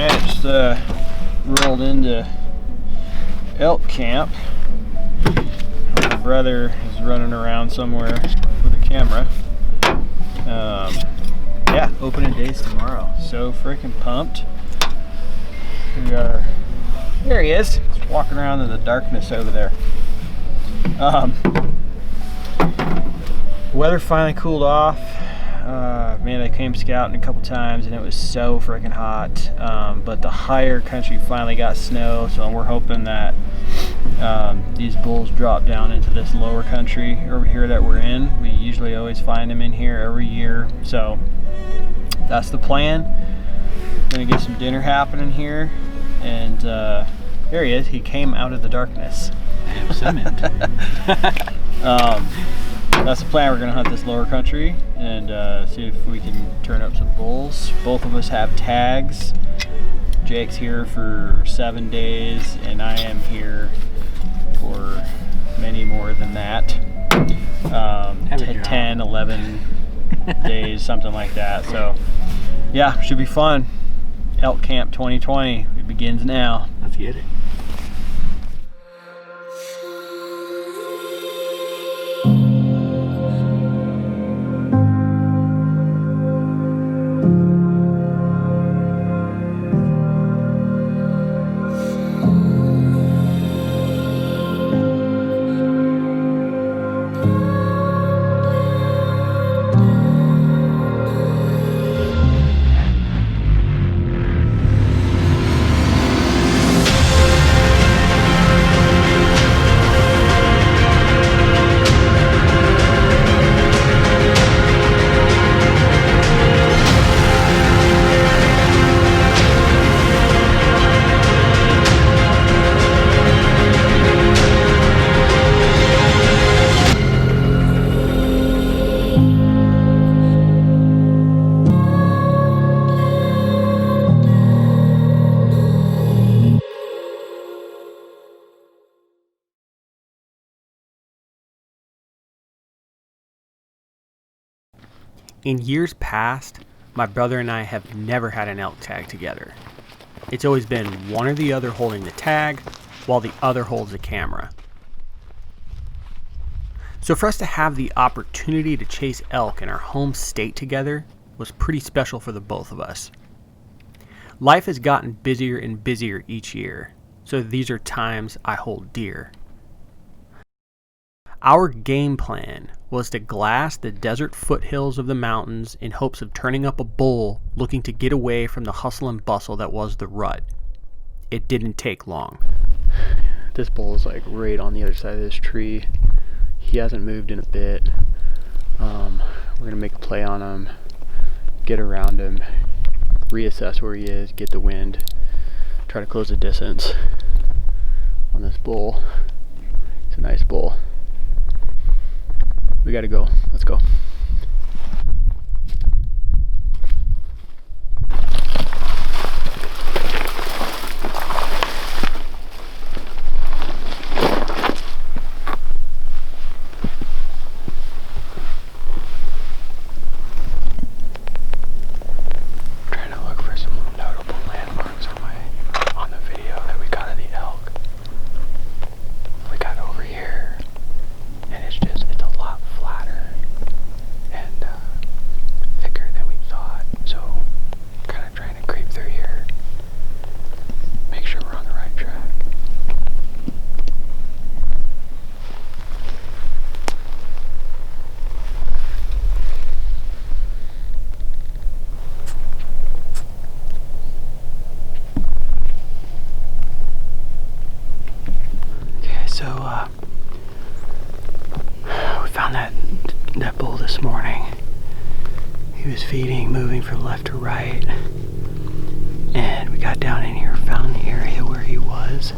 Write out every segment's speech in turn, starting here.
Yeah, just rolled into elk camp. My brother is running around somewhere with a camera. Yeah, opening days tomorrow. So freaking pumped. We are. There he is. He's walking around in the darkness over there. Weather finally cooled off. Man, I came scouting a couple times and it was so freaking hot. But the higher country finally got snow, so we're hoping that these bulls drop down into this lower country over here that we're in. We usually always find them in here every year, so that's the plan. Gonna get some dinner happening here, and there he is. He came out of the darkness. I am cement. That's the plan. We're gonna hunt this lower country and see if we can turn up some bulls. Both of us have tags. Jake's here for 7 days, and I am here for many more than that. 10, 11 days, something like that. So yeah, should be fun. Elk Camp 2020, it begins now. Let's get it. In years past, my brother and I have never had an elk tag together. It's always been one or the other holding the tag, while the other holds the camera. So for us to have the opportunity to chase elk in our home state together was pretty special for the both of us. Life has gotten busier and busier each year, so these are times I hold dear. Our game plan was to glass the desert foothills of the mountains in hopes of turning up a bull looking to get away from the hustle and bustle that was the rut. It didn't take long. This bull is like right on the other side of this tree. He hasn't moved in a bit. We're gonna make a play on him, get around him, reassess where he is, get the wind, try to close the distance on this bull. It's a nice bull. We gotta go. Let's go. Trying to look for some notable landmarks on the video that we got of the elk. We got over here, and it's a lot flatter and thicker than we thought. So, kind of trying to creep through here, make sure we're on the right track. Okay, so we found that bull this morning. He was feeding, moving from left to right, and we got down in here, found the area where he was,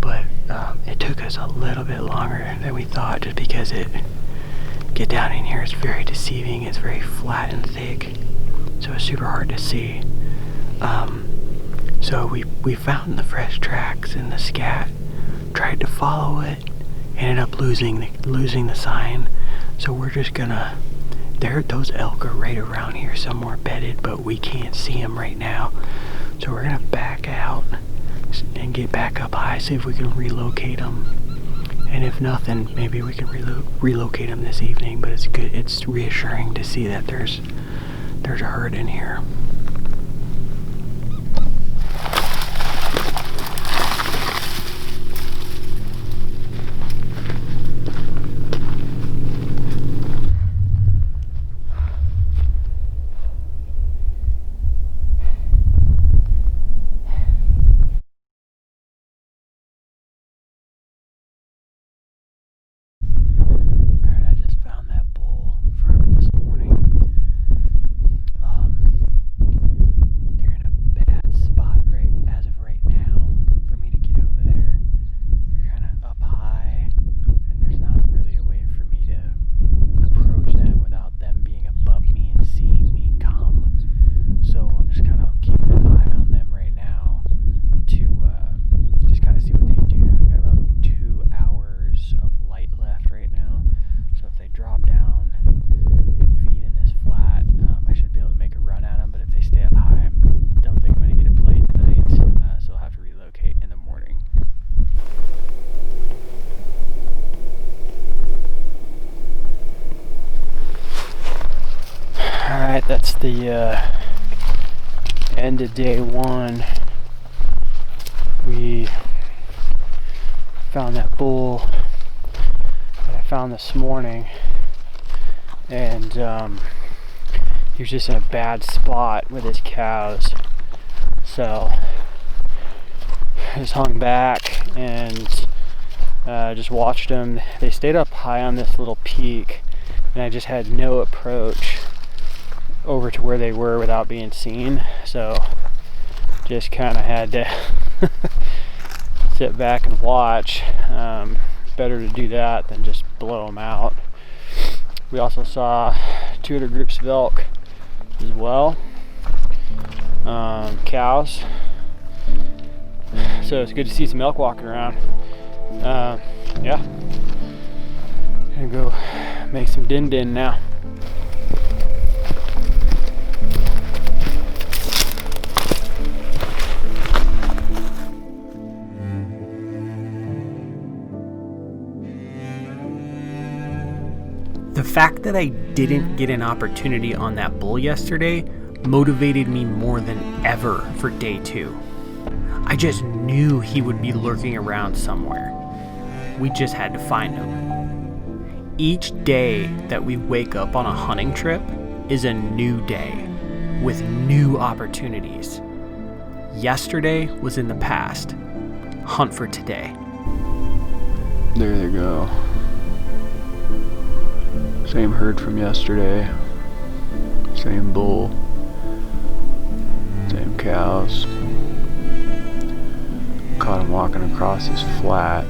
but it took us a little bit longer than we thought, just because get down in here, it's very deceiving. It's very flat and thick, so it's super hard to see. So we found the fresh tracks in the scat, tried to follow it, ended up losing the sign. So we're just gonna, those elk are right around here somewhere bedded, but we can't see them right now. So we're gonna back out and get back up high, see if we can relocate them. And if nothing, maybe we can relocate them this evening. But it's good. It's reassuring to see that there's a herd in here. That's the end of day one. We found that bull that I found this morning, and he was just in a bad spot with his cows. So I just hung back and just watched them. They stayed up high on this little peak, and I just had no approach over to where they were without being seen, so just kind of had to sit back and watch. Better to do that than just blow them out. We also saw two other groups of elk as well, cows, so it's good to see some elk walking around. Yeah, gonna go make some din now. The fact that I didn't get an opportunity on that bull yesterday motivated me more than ever for day 2. I just knew he would be lurking around somewhere. We just had to find him. Each day that we wake up on a hunting trip is a new day with new opportunities. Yesterday was in the past. Hunt for today. There they go. Same herd from yesterday, same bull, same cows. Caught them walking across this flat.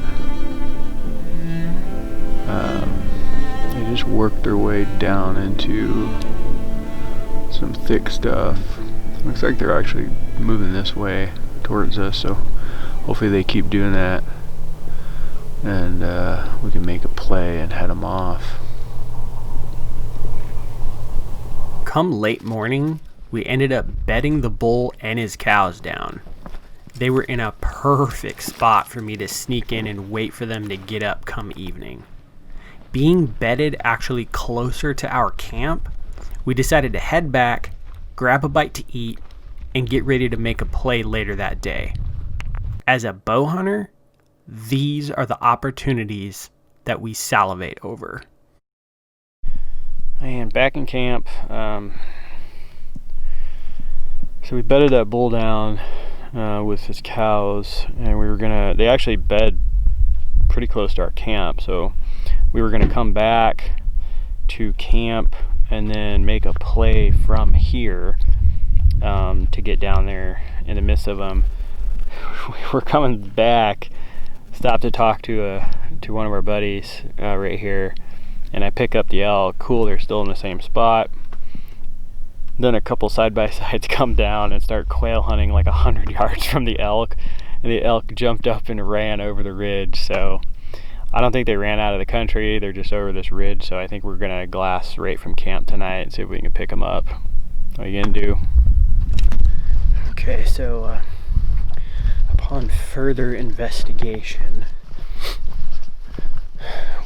They just worked their way down into some thick stuff. Looks like they're actually moving this way towards us, so hopefully they keep doing that, and we can make a play and head them off. Come late morning, we ended up bedding the bull and his cows down. They were in a perfect spot for me to sneak in and wait for them to get up come evening. Being bedded actually closer to our camp, we decided to head back, grab a bite to eat, and get ready to make a play later that day. As a bow hunter, these are the opportunities that we salivate over. And back in camp, so we bedded that bull down with his cows, and they actually bed pretty close to our camp, so we were gonna come back to camp and then make a play from here to get down there in the midst of them. We were coming back, stopped to talk to one of our buddies right here, and I pick up the elk. Cool, they're still in the same spot. Then a couple side-by-sides come down and start quail hunting like 100 yards from the elk, and the elk jumped up and ran over the ridge. So I don't think they ran out of the country, they're just over this ridge. So I think we're gonna glass right from camp tonight and see if we can pick them up. What are you gonna do? Okay. Okay, so upon further investigation,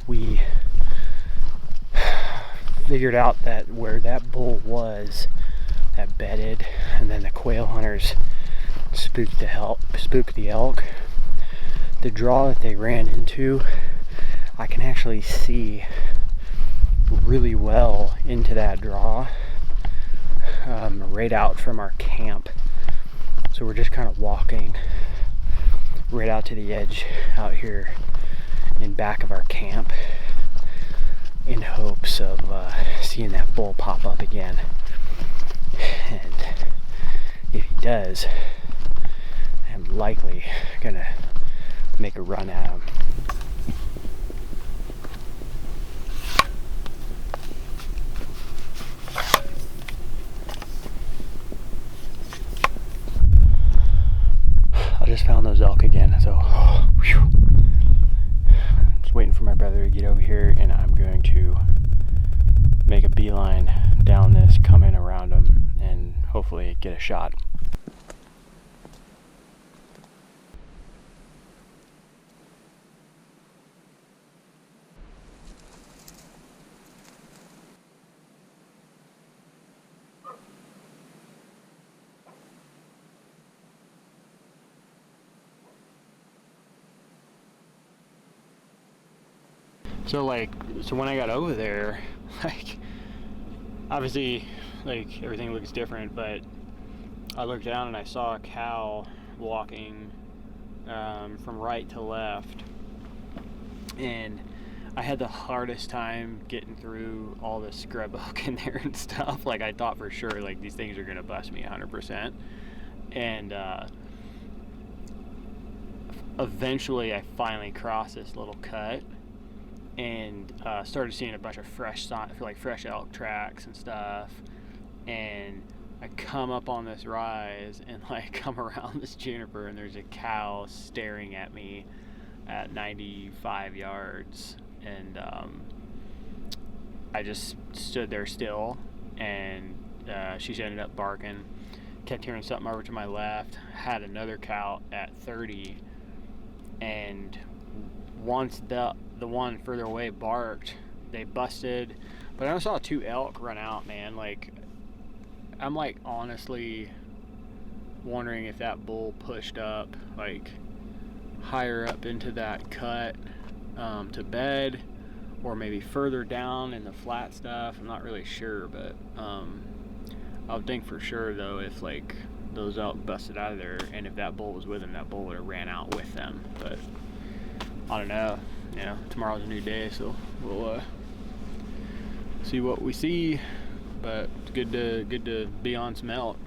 we figured out that where that bull was, that bedded, and then the quail hunters spooked the elk. The draw that they ran into, I can actually see really well into that draw, right out from our camp. So we're just kind of walking right out to the edge out here in back of our camp in hopes of seeing that bull pop up again. And if he does, I'm likely gonna make a run at him. I just found those elk again, so whew. I'm just waiting for my brother to get over here, and I'm going to make a beeline down this, come in around him, and hopefully get a shot. So when I got over there, obviously, everything looks different, but I looked down and I saw a cow walking from right to left, and I had the hardest time getting through all the scrub oak in there and stuff. I thought for sure, these things are gonna bust me 100%, and eventually I finally crossed this little cut and started seeing a bunch of fresh elk tracks and stuff, and I come up on this rise and come around this juniper, and there's a cow staring at me at 95 yards, and I just stood there still, and she ended up barking. Kept hearing something over to my left, had another cow at 30, and once the one further away barked, they busted. But I saw 2 elk run out, man. I'm honestly wondering if that bull pushed up higher up into that cut to bed, or maybe further down in the flat stuff. I'm not really sure, but I would think for sure though, if those elk busted out of there, and if that bull was with them, that bull would have ran out with them. But I don't know. Tomorrow's a new day, so we'll see what we see. But it's good to be on some elk.